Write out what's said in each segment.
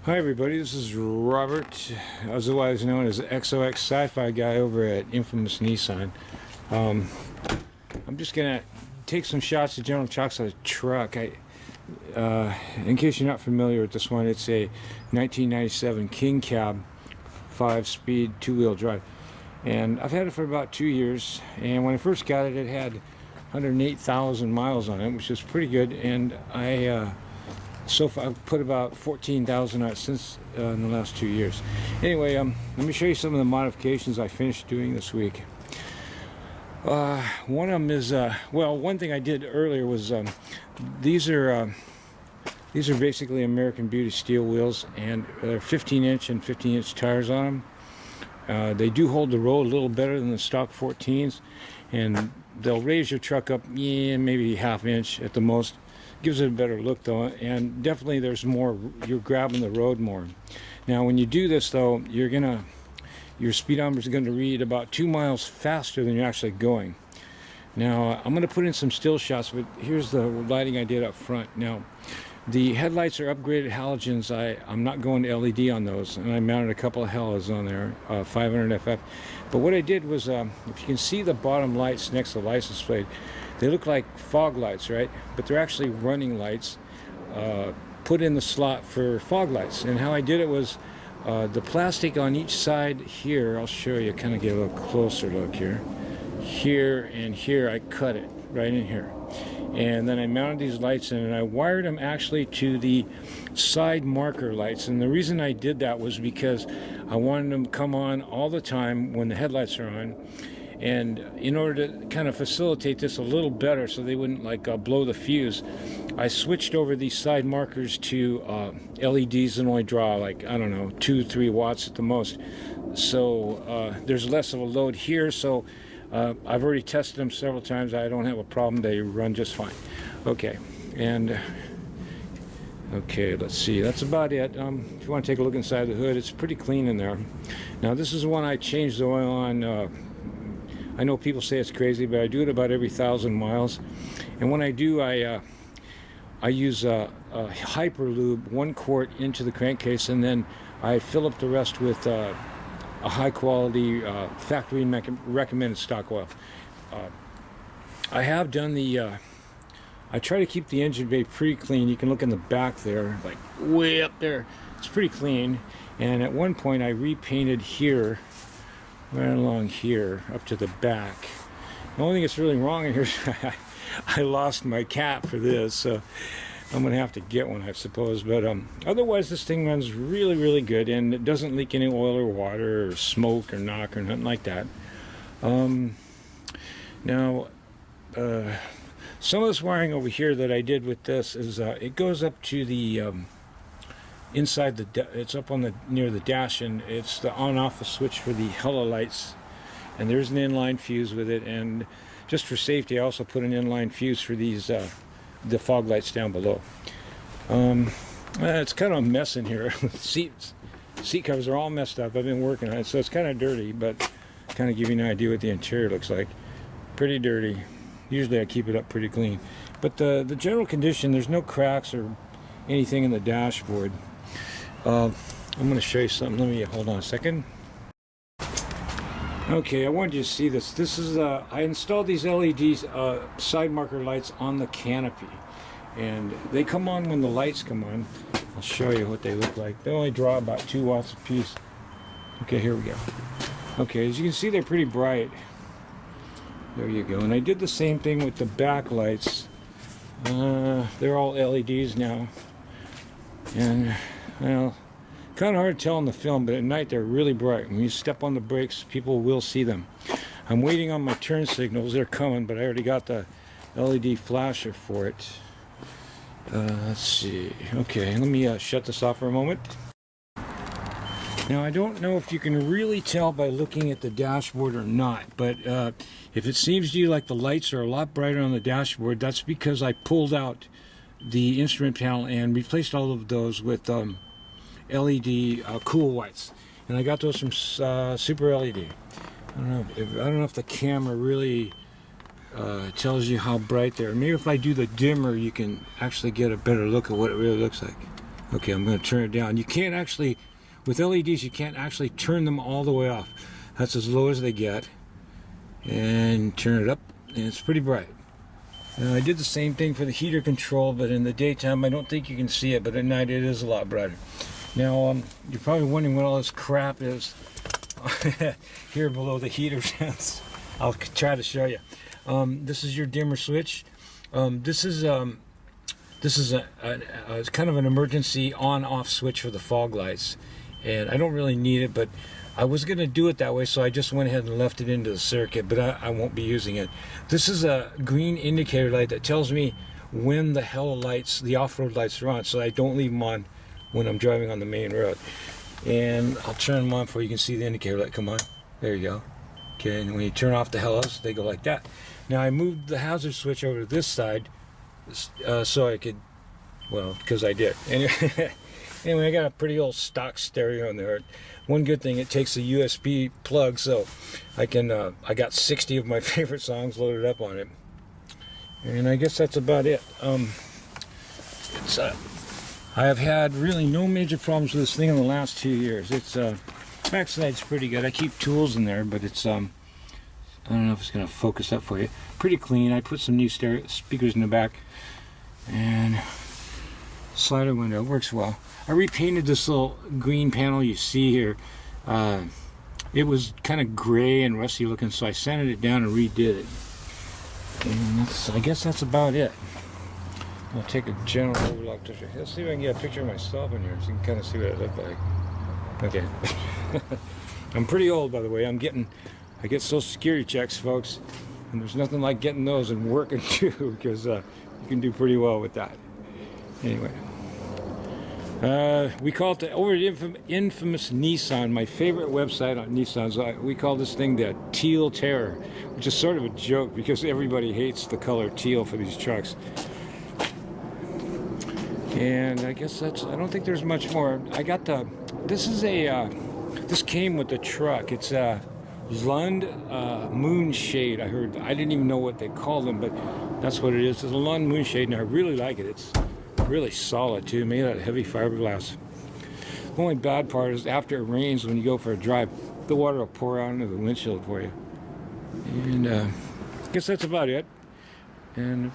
Hi everybody, this is Robert, otherwise known as XOX Sci-Fi Guy over at Infamous Nissan. Um, I'm just gonna take some shots of General Chocolate truck. In case you're not familiar with this one, it's a 1997 King Cab, 5-speed, two-wheel drive. And I've had it for about 2 years, and when I first got it, it had 108,000 miles on it, which is pretty good, and so far, I've put about 14,000 on it since in the last 2 years. Anyway, let me show you some of the modifications I finished doing this week. One of them is, well, one thing I did earlier was these are basically American Beauty steel wheels, and they're 15-inch and 15-inch tires on them. They do hold the road a little better than the stock 14s, and they'll raise your truck up, maybe ½ inch at the most. Gives it a better look though, and definitely there's more, you're grabbing the road more. Now when you do this though, your speedometer is going to read about 2 miles faster than you're actually going. Now I'm going to put in some still shots, but here's the lighting I did up front. Now the headlights are upgraded halogens. I'm not going to LED on those, and I mounted a couple of halos on there, 500 FF. But what I did was, if you can see the bottom lights next to the license plate, they look like fog lights, right? But they're actually running lights put in the slot for fog lights. And how I did it was the plastic on each side here, I'll show you, kind of get a little closer look here. Here and here, I cut it right in here. And then I mounted these lights in, and I wired them actually to the side marker lights. And the reason I did that was because I wanted them to come on all the time when the headlights are on. And in order to kind of facilitate this a little better so they wouldn't like blow the fuse, I switched over these side markers to LEDs that only draw like, I don't know, 2-3 watts at the most. So there's less of a load here. So I've already tested them several times. I don't have a problem. They run just fine. Okay, and okay, let's see. That's about it. If you want to take a look inside the hood, it's pretty clean in there. Now this is the one I changed the oil on. I know people say it's crazy, but I do it about every 1,000 miles. And when I do, I use a Hyperlube 1 quart into the crankcase, and then I fill up the rest with a high quality factory recommended stock oil. I have done I try to keep the engine bay pretty clean. You can look in the back there, like way up there. It's pretty clean. And at one point I repainted here, right along here, up to the back. The only thing that's really wrong in here is I lost my cap for this, so I'm gonna have to get one, I suppose. But otherwise, this thing runs really, really good, and it doesn't leak any oil or water or smoke or knock or nothing like that. Now, some of this wiring over here that I did with this is it goes up to the inside it's up on near the dash, and it's the on-off switch for the hella lights, and there's an inline fuse with it. And just for safety, I also put an inline fuse for these the fog lights down below. It's kind of a mess in here. seat covers are all messed up. I've been working on it, so it's kind of dirty, but kind of give you an idea what the interior looks like. Pretty dirty. Usually I keep it up pretty clean, but the general condition, there's no cracks or anything in the dashboard. I'm going to show you something. Let me hold on a second. Okay, I wanted you to see this. This is I installed these LEDs side marker lights on the canopy, and they come on when the lights come on. I'll show you what they look like. They only draw about 2 watts a piece. Okay, here we go. Okay, as you can see, they're pretty bright. There you go. And I did the same thing with the back lights. They're all LEDs now, and well, kind of hard to tell in the film, but at night they're really bright. When you step on the brakes, people will see them. I'm waiting on my turn signals. They're coming, but I already got the LED flasher for it. Let's see. Okay, let me shut this off for a moment. Now, I don't know if you can really tell by looking at the dashboard or not, but if it seems to you like the lights are a lot brighter on the dashboard, that's because I pulled out the instrument panel and replaced all of those with LED cool whites, and I got those from Super LED. I don't know if the camera really tells you how bright they are. Maybe if I do the dimmer, you can actually get a better look at what it really looks like. Okay, I'm going to turn it down. You can't actually, with LEDs, you can't actually turn them all the way off. That's as low as they get. And turn it up, and it's pretty bright. I did the same thing for the heater control, but in the daytime I don't think you can see it, but at night it is a lot brighter. Now you're probably wondering what all this crap is here below the heater vents. I'll try to show you. This is your dimmer switch. This is a kind of an emergency on-off switch for the fog lights, and I don't really need it, but I was going to do it that way, so I just went ahead and left it into the circuit, but I won't be using it. This is a green indicator light that tells me when the hell lights, the off-road lights are on, so I don't leave them on when I'm driving on the main road. And I'll turn them on for you can see the indicator light come on. There you go. Okay, and when you turn off the hellos, they go like that. Now I moved the hazard switch over to this side so I could, well, because I did. Anyway, I got a pretty old stock stereo in there. One good thing, it takes a USB plug, so I can. I got 60 of my favorite songs loaded up on it, and I guess that's about it. I have had really no major problems with this thing in the last 2 years. It's backside's pretty good. I keep tools in there, but it's I don't know if it's gonna focus up for you. Pretty clean. I put some new stereo speakers in the back, and slider window works well. I repainted this little green panel you see here. It was kind of gray and rusty looking, so I sanded it down and redid it. And I guess that's about it. I'll take a general overlook picture. Let's see if I can get a picture of myself in here so you can kind of see what I look like. Okay. I'm pretty old, by the way. I get Social Security checks, folks, and there's nothing like getting those and working too, because you can do pretty well with that. Anyway. We call it over at infamous Nissan, my favorite website on Nissan. We call this thing the Teal Terror, which is sort of a joke because everybody hates the color teal for these trucks. And I guess I don't think there's much more. I got this came with the truck. It's a Lund Moonshade. I didn't even know what they called them, but that's what it is. It's a Lund Moonshade, and I really like it. It's really solid too, made out of heavy fiberglass. The only bad part is after it rains, when you go for a drive, the water will pour out into the windshield for you. And I guess that's about it. And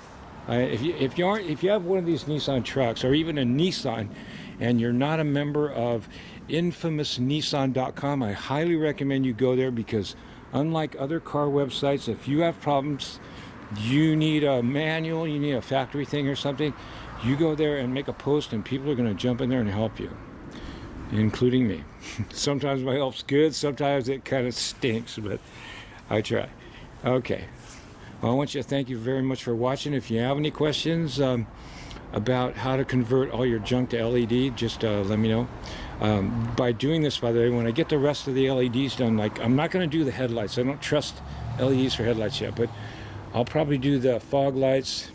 if you have one of these Nissan trucks, or even a Nissan, and you're not a member of infamousnissan.com, I highly recommend you go there, because unlike other car websites, if you have problems, you need a manual, you need a factory thing or something, you go there and make a post, and people are going to jump in there and help you, including me. Sometimes my help's good, sometimes it kind of stinks, but I try. Okay. Well, I want you to thank you very much for watching. If you have any questions about how to convert all your junk to LED, just let me know. By doing this, by the way, when I get the rest of the LEDs done, like I'm not going to do the headlights. I don't trust LEDs for headlights yet, but I'll probably do the fog lights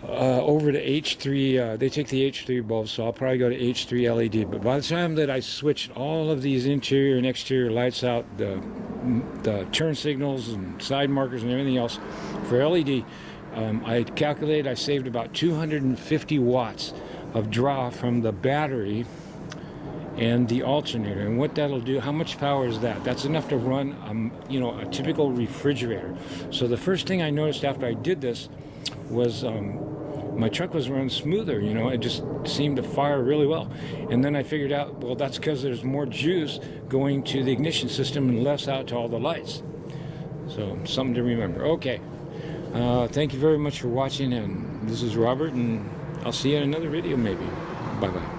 over to H3. They take the H3 bulbs, so I'll probably go to H3 LED. But by the time that I switched all of these interior and exterior lights out, the turn signals and side markers and everything else for LED, I calculated I saved about 250 watts of draw from the battery and the alternator. And what that'll do, how much power is that? That's enough to run a typical refrigerator. So the first thing I noticed after I did this was my truck was running smoother. It just seemed to fire really well. And then I figured out, well, that's because there's more juice going to the ignition system and less out to all the lights. So something to remember. Okay. Thank you very much for watching, and this is Robert, and I'll see you in another video maybe. Bye-bye.